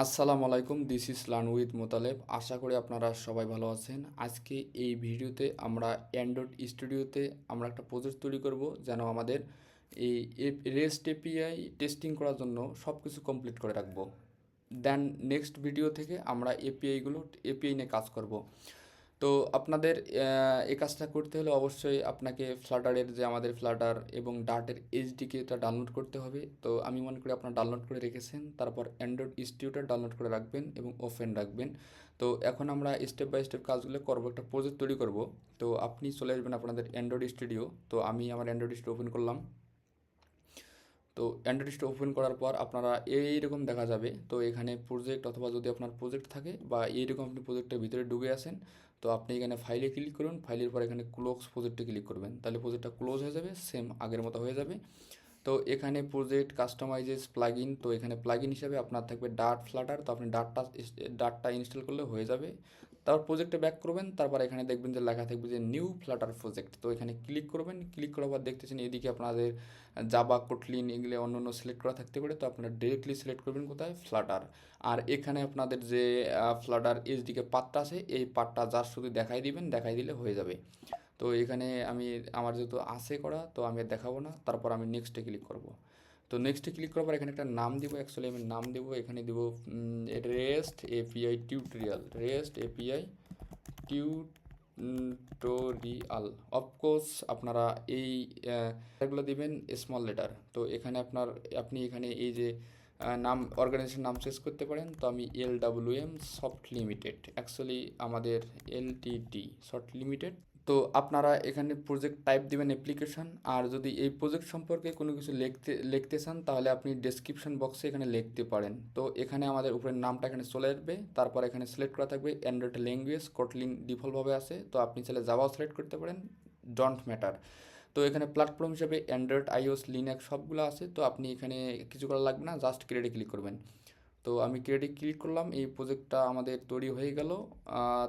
আসসালামু আলাইকুম, this is learn with Motaleb. আশা করি আপনারা সবাই ভালো আছেন। আজকে এই ভিডিওতে আমরা অ্যান্ড্রয়েড স্টুডিওতে আমরা একটা প্রজেক্ট তৈরি করব যেন আমাদের এই রেস্ট এপিআই টেস্টিং করার জন্য সব কিছু কমপ্লিট করে রাখবো। দেন নেক্সট ভিডিও থেকে আমরা এপিআই নিয়ে কাজ করব। তো আপনাদের এই কাজটা করতে হলে অবশ্যই আপনাকে ফ্লাটারের যে আমাদের ফ্লাটার এবং ডার্টের এইচডিকেটা ডাউনলোড করতে হবে। তো আমি মনে করি আপনারা ডাউনলোড করে রেখেছেন। তারপর অ্যান্ড্রয়েড স্টুডিওটা ডাউনলোড করে রাখবেন এবং ওপেন রাখবেন। তো এখন আমরা স্টেপ বাই স্টেপ কাজগুলো করবো, একটা প্রজেক্ট তৈরি করব। তো আপনি চলে আসবেন আপনাদের অ্যান্ড্রয়েড স্টুডিও। তো আমি আমার অ্যান্ড্রয়েড স্টুডিও ওপেন করলাম। তো অ্যান্ড্রয়েড ওপেন করার পর আপনারা এইরকম দেখা যাবে। তো এখানে প্রজেক্ট, অথবা যদি আপনার প্রজেক্ট থাকে বা এইরকম আপনি প্রজেক্টের ভিতরে ঢুকে আসেন, তো আপনি এখানে ফাইলে ক্লিক করুন। ফাইলের পর এখানে ক্লোজ প্রজেক্টে ক্লিক করবেন, তাহলে প্রজেক্টটা ক্লোজ হয়ে যাবে, সেম আগের মতো হয়ে যাবে। তো এখানে প্রজেক্ট কাস্টমাইজেস প্লাগইন, তো এখানে প্লাগইন হিসাবে আপনার থাকবে ডার্ট ফ্লাটার। তো আপনি ডার্টটা ইনস্টল করলে হয়ে যাবে। তারপর প্রজেক্টে ব্যাক করবেন, তারপর এখানে দেখবেন যে লেখা থাকবে যে নিউ ফ্লাটার প্রজেক্ট। তো এখানে ক্লিক করবেন। ক্লিক করার পর দেখতেছেন এদিকে আপনাদের জাবা, কোটলিন এগুলো অন্য অন্য সিলেক্ট করা থাকতে পারে। তো আপনারা ডিরেক্টলি সিলেক্ট করবেন কোথায়, ফ্লাটার। আর এখানে আপনাদের যে ফ্লাটার এইচডিকে পার্টটা আছে, এই পার্টটা জাস্ট শুধু দেখাই দিবেন, দেখাই দিলে হয়ে যাবে। তো এখানে আমার যেহেতু আছে করা, তো আমি আর দেখাবো না। তারপর আমি নেক্সটে ক্লিক করব। তো নেক্সটে ক্লিক করার পর এখানে একটা নাম দিব। অ্যাকচুয়ালি আমি নাম দেবো, এখানে দিব rest API tutorial. Rest API tutorial. Of course আপনারা এই এগুলো দিবেন স্মল লেটার। তো এখানে আপনি এখানে এই যে নাম, অর্গানাইজেশন নাম চেঞ্জ করতে পারেন। তো আমি LWM সফট লিমিটেড, অ্যাকচুয়ালি আমাদের LTD সফট লিমিটেড। তো আপনারা এখানে প্রজেক্ট টাইপ দিবেন অ্যাপ্লিকেশন। আর যদি এই প্রজেক্ট সম্পর্কে কোনো কিছু লিখতে চান, তাহলে আপনি ডেসক্রিপশন বক্সে এখানে লিখতে পারেন। তো এখানে আমাদের উপরের নামটা এখানে চলে আসবে। তারপর এখানে সিলেক্ট করা থাকবে অ্যান্ড্রয়েড ল্যাঙ্গুয়েজ, কোটলিন ডিফল্টভাবে আছে। তো আপনি চাইলে জাভাও সিলেক্ট করতে পারেন, ডোন্ট ম্যাটার। তো এখানে প্ল্যাটফর্ম হিসেবে অ্যান্ড্রয়েড, আইওএস, লিনাক্স সবগুলো আছে। তো আপনি এখানে কিছু করা লাগবে না, জাস্ট ক্রিয়েটে ক্লিক করবেন। তো আমি ক্রিয়েটে ক্লিক করলাম, এই প্রজেক্টটা আমাদের তৈরি হয়ে গেল।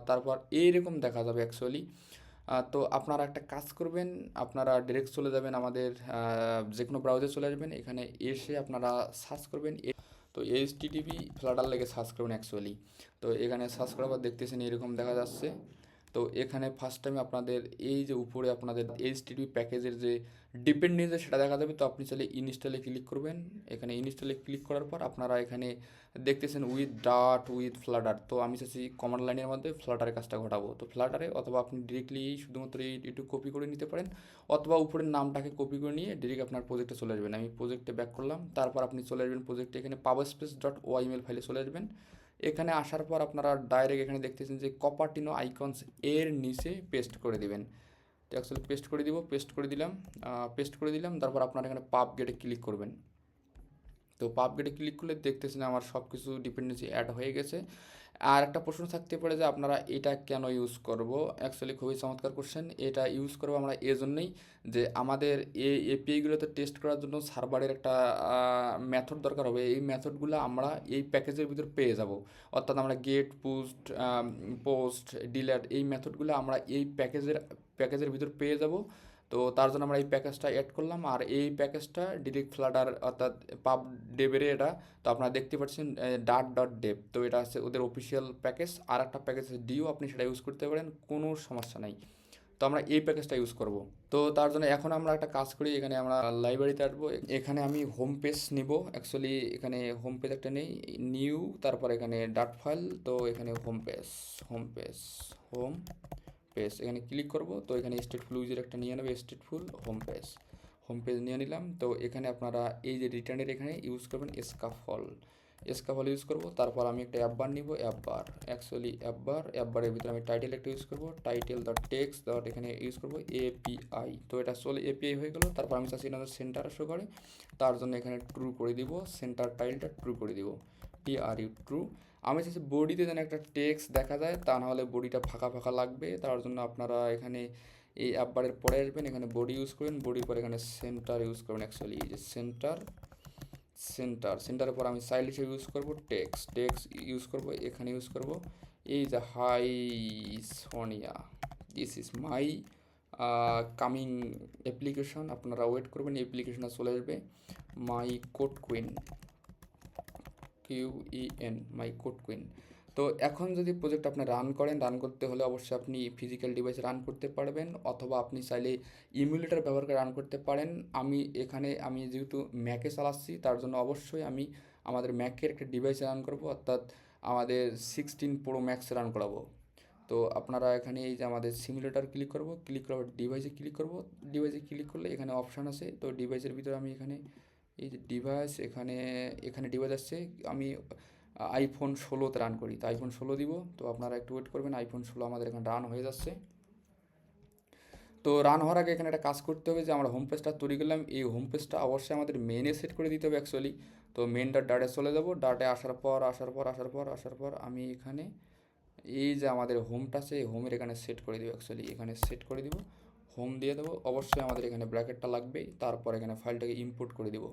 তারপর এইরকম দেখা যাবে অ্যাকচুয়ালি। তো আপনারা একটা কাজ করবেন, আপনারা ডিরেক্ট চলে যাবেন আমাদের যে কোনো ব্রাউজারে চলে আসবেন। এখানে এসে আপনারা সার্চ করবেন। তো এইচটিটিপি ফ্লাটার লেগে সার্চ করবেন অ্যাকচুয়ালি। তো এখানে সার্চ করার পর দেখতেছেন এরকম দেখা যাচ্ছে। তো এখানে ফার্স্ট টাইমে আপনাদের এই যে উপরে আপনাদের এইচটিটিপি প্যাকেজের যে ডিপেন্ডেন্সি সেটা দেখা যাবে। তো আপনি চাইলে ইনস্টলে ক্লিক করবেন। এখানে ইনস্টলে ক্লিক করার পর আপনারা এখানে দেখতেছেন উইথ ডাট উইথ ফ্লাটার। তো আমি চাচ্ছি কমান্ড লাইনের মধ্যে ফ্লাটারের কাজটা ঘটাবো। তো ফ্লাটারে, অথবা আপনি ডিরেক্টলি শুধুমাত্র একটু কপি করে নিতে পারেন, অথবা উপরের নামটাকে কপি করে নিয়ে ডিরেক্ট আপনার প্রজেক্টে চলে আসবেন। আমি প্রজেক্টে ব্যাক করলাম। তারপর আপনি চলে আসবেন প্রজেক্টে, এখানে পাওয়ারস্পেস.ওয়াইএমএল ফাইলে চলে আসবেন। এখানে আসার পর আপনারা ডাইরেক্ট এখানে দেখতেছেন যে কপার্টিনো আইকনস এর নিচে পেস্ট করে দিবেন। তো অ্যাকচুয়ালি পেস্ট করে দিলাম। তারপর আপনারা এখানে পাব গেটে ক্লিক করবেন। তো পাব গেটে ক্লিক করলে দেখতেছেন আমার সব কিছু ডিপেন্ডেন্সি অ্যাড হয়ে গেছে। আর একটা প্রশ্ন থাকতে পারে যে আপনারা এটা কেন ইউজ করব। অ্যাকচুয়ালি খুবই চমৎকার কোশ্চেন। এটা ইউজ করবো আমরা এজন্যই যে আমাদের এই এপিআইগুলোতে টেস্ট করার জন্য সার্ভারের একটা মেথড দরকার হবে। এই মেথডগুলো আমরা এই প্যাকেজের ভিতর পেয়ে যাব। অর্থাৎ আমরা গেট, পোস্ট, ডিলেট, এই মেথডগুলো আমরা এই প্যাকেজের ভিতর পেয়ে যাব। তো তার জন্য আমরা এই প্যাকেজটা অ্যাড করলাম। আর এই প্যাকেজটা ডিরেক্ট ফ্লাটার, অর্থাৎ পাব ডেবের এটা। তো আপনারা দেখতে পাচ্ছেন ডাট.ডেভ। তো এটা হচ্ছে ওদের অফিসিয়াল প্যাকেজ। আর একটা প্যাকেজ ডিও, আপনি সেটা ইউজ করতে পারেন, কোনো সমস্যা নাই। তো আমরা এই প্যাকেজটা ইউজ করব। তো তার জন্য এখন আমরা একটা কাজ করি, এখানে আমরা লাইব্রেরিতে আসবো। এখানে আমি হোম পেজ নিব। অ্যাকচুয়ালি এখানে হোম পেজ একটা নেই, নিউ, তারপর এখানে ডাট ফাইল। তো এখানে হোম পেজ এখানে ক্লিক করব। তো এখানে স্টেটফুল ইউজের একটা নিয়ে নেবে, স্টেটফুল হোম পেজ নিয়ে নিলাম। তো এখানে আপনারা এই যে রিটার্নের এখানে ইউজ করবেন এসকাফল ইউজ করব। তারপর আমি একটা অ্যাপ বার নিব, অ্যাপ বারের ভিতরে আমি টাইটেল একটা ইউজ করব, টাইটেল ডট টেক্সট ডট এখানে ইউজ করব এপিআই। তো এটা চলে এপিআই হয়ে গেল। তারপর আমি চাচ্ছি এখানে সেন্টার শো করে, তার জন্য এখানে ট্রু করে দিব, সেন্টার টাইলটা ট্রু করে দিব, ট্রু। আমি চাচ্ছি বডিতে যেন একটা টেক্সট দেখা যায়, তা নাহলে বডিটা ফাঁকা ফাঁকা লাগবে। তার জন্য আপনারা এখানে এই অ্যাপবারের পরে আসবেন, এখানে বডি ইউজ করবেন, বডির পরে এখানে সেন্টার ইউজ করবেন। অ্যাকচুয়ালি এই যে সেন্টারের পর আমি সাইল হিসেবে ইউজ করব টেক্সট ইউজ করব। এখানে ইউজ করব এই যে hi Sonia, this is my coming application. আপনারা ওয়েট করবেন, অ্যাপ্লিকেশনটা চলে আসবে। My code queen, QEN my code queen. তো এখন যদি প্রজেক্ট আপনি রান করেন, রান করতে হলে অবশ্যই আপনি ফিজিক্যাল ডিভাইসে রান করতে পারবেন, অথবা আপনি চাইলে ইমুলেটর ব্যবহার করে রান করতে পারেন। আমি যেহেতু ম্যাকে চালাচ্ছি, তার জন্য অবশ্যই আমি আমাদের ম্যাকের একটা ডিভাইসে রান করব, অর্থাৎ আমাদের 16 প্রো ম্যাক্স রান করাবো। তো আপনারা এখানে এই যে আমাদের সিমুলেটর ক্লিক করব, ক্লিক করার ডিভাইসে ক্লিক করব, ডিভাইসে ক্লিক করলে এখানে অপশান আছে। তো ডিভাইসের ভিতরে আমি এখানে এই যে ডিভাইস, এখানে এখানে ডিভাইস আসছে, আমি আইফোন 16তে রান করি, তো আইফোন 16 দিব। তো আপনারা একটু ওয়েট করবেন, আইফোন 16 আমাদের এখানে রান হয়ে যাচ্ছে। তো রান হওয়ার আগে এখানে একটা কাজ করতে হবে, যে আমরা হোম পেজটা তৈরি করলাম, এই হোম পেজটা অবশ্যই আমাদের মেনে সেট করে দিতে হবে অ্যাকচুয়ালি। তো মেনটার ডাটায় চলে যাব, ডাটায় আসার পর আমি এখানে এই যে আমাদের হোমটা আছে, এই হোমের এখানে সেট করে দিব অ্যাকচুয়ালি, এখানে সেট করে দিব, হোম দিয়ে দেবো। অবশ্যই আমাদের এখানে ব্র্যাকেটটা লাগবেই, তারপর এখানে ফাইলটাকে ইম্পোর্ট করে দেবো,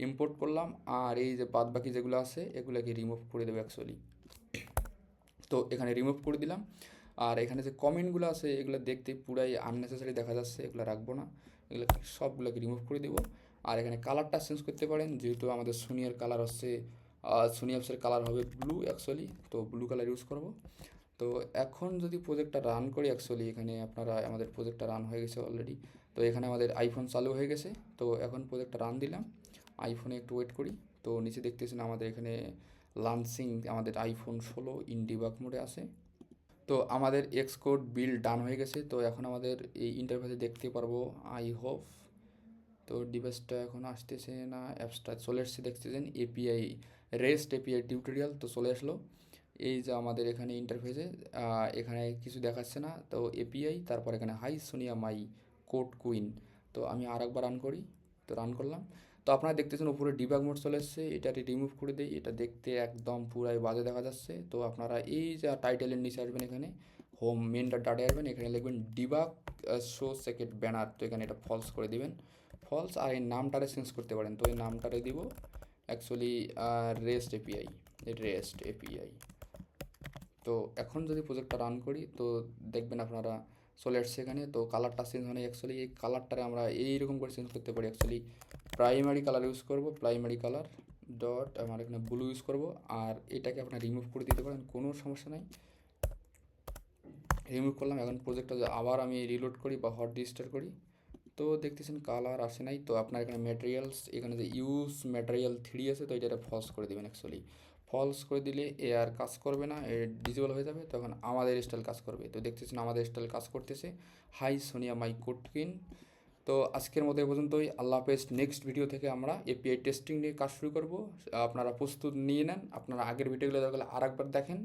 ইম্পোর্ট করলাম। আর এই যে বাদ বাকি যেগুলো আছে এগুলোকে রিমুভ করে দেবো অ্যাকচুয়ালি। তো এখানে রিমুভ করে দিলাম। আর এখানে যে কমেন্টগুলো আছে এগুলো দেখতে পুরাই আননেসেসারি দেখা যাচ্ছে, এগুলো রাখবো না, এগুলো সবগুলোকে রিমুভ করে দেবো। আর এখানে কালারটা চেঞ্জ করতে পারেন, যেহেতু আমাদের সোনিয়ার কালার হচ্ছে, সোনি অ্যাপসের কালার হবে ব্লু অ্যাকচুয়ালি, তো ব্লু কালার ইউজ করব। তো এখন যদি প্রজেক্টটা রান করি অ্যাকচুয়ালি, এখানে আপনারা আমাদের প্রজেক্টটা রান হয়ে গেছে অলরেডি। তো এখানে আমাদের আইফোন চালু হয়ে গেছে। তো এখন প্রজেক্টটা রান দিলাম, আইফোনে একটু ওয়েট করি। তো নিচে দেখতেছেন আমাদের এখানে লঞ্চিং আমাদের আইফোন 16 ইন ডিবাগ মোডে আছে। তো আমাদের এক্সকোড বিল্ড ডান হয়ে গেছে। তো এখন আমাদের এই ইন্টারফেসে দেখতে পারবো, আই হোপ। তো ডিভাইসটা এখন আসতেছে না, অ্যাপসটা চলে এসছে, দেখতেছেন এপিআই, রেস্ট এপিআই টিউটোরিয়াল, তো চলে আসলো। এই যে আমাদের এখানে ইন্টারফেসে এখানে কিছু দেখাচ্ছে না, তো এপিআই, তারপর এখানে হাই সোনিয়া মাই কোড কুইন। তো আমি আর একবার রান করি, তো রান করলাম। তো আপনারা দেখতেছেন উপরে ডিবাগ মোড চলে এসছে, এটা রিমুভ করে দিই, এটা দেখতে একদম পুরাই বাজে দেখা যাচ্ছে। তো আপনারা এই যে টাইটেলের নিচে আসবেন, এখানে হোম মেনটা ডাটায় আসবেন, এখানে লিখবেন ডিবাগ শো সেকেন্ড ব্যানার, তো এখানে এটা ফলস করে দিবেন, ফলস। আর এই নামটারে চেঞ্জ করতে পারেন, তো এই নামটারে দিব অ্যাকচুয়ালি রেস্ট এপিআই। তো এখন যদি প্রজেক্টটা রান করি, তো দেখবেন আপনারা চলে আসছে এখানে। তো কালারটা চেঞ্জ হয় অ্যাকচুয়ালি, এই কালারটারে আমরা এইরকম করে চেঞ্জ করতে পারি অ্যাকচুয়ালি। প্রাইমারি কালার ইউজ করব, প্রাইমারি কালার ডট আমার এখানে ব্লু ইউজ করব। আর এটাকে আপনারা রিমুভ করে দিতে পারেন, কোনো সমস্যা নাই। রিমুভ করলাম। এখন প্রজেক্টটা আবার আমি রিলোড করি বা হট রিস্টার্ট করি, তো দেখতেছেন কালার আসে নাই। তো আপনার এখানে ম্যাটেরিয়ালস, এখানে যে ইউজ ম্যাটেরিয়াল 3 আছে, তো এটা ফলস করে দেবেন অ্যাকচুয়ালি। ফলস করে দিলে এ আর কাজ করবে না, এ ডিজেবল হয়ে যাবে, তখন আমাদের স্টাইল কাজ করবে। তো দেখতেছেন আমাদের স্টাইল কাজ করতেছে, হাই সোনিয়া মাই কোড কুইন। তো আজকের মতো এ পর্যন্তই, আল্লাহ হাফেজ। নেক্সট ভিডিও থেকে আমরা এপিআই টেস্টিং নিয়ে কাজ শুরু করব। আপনারা প্রস্তুত নিয়ে নেন, আপনারা আগের ভিডিওগুলো দরকার আর একবার দেখেন।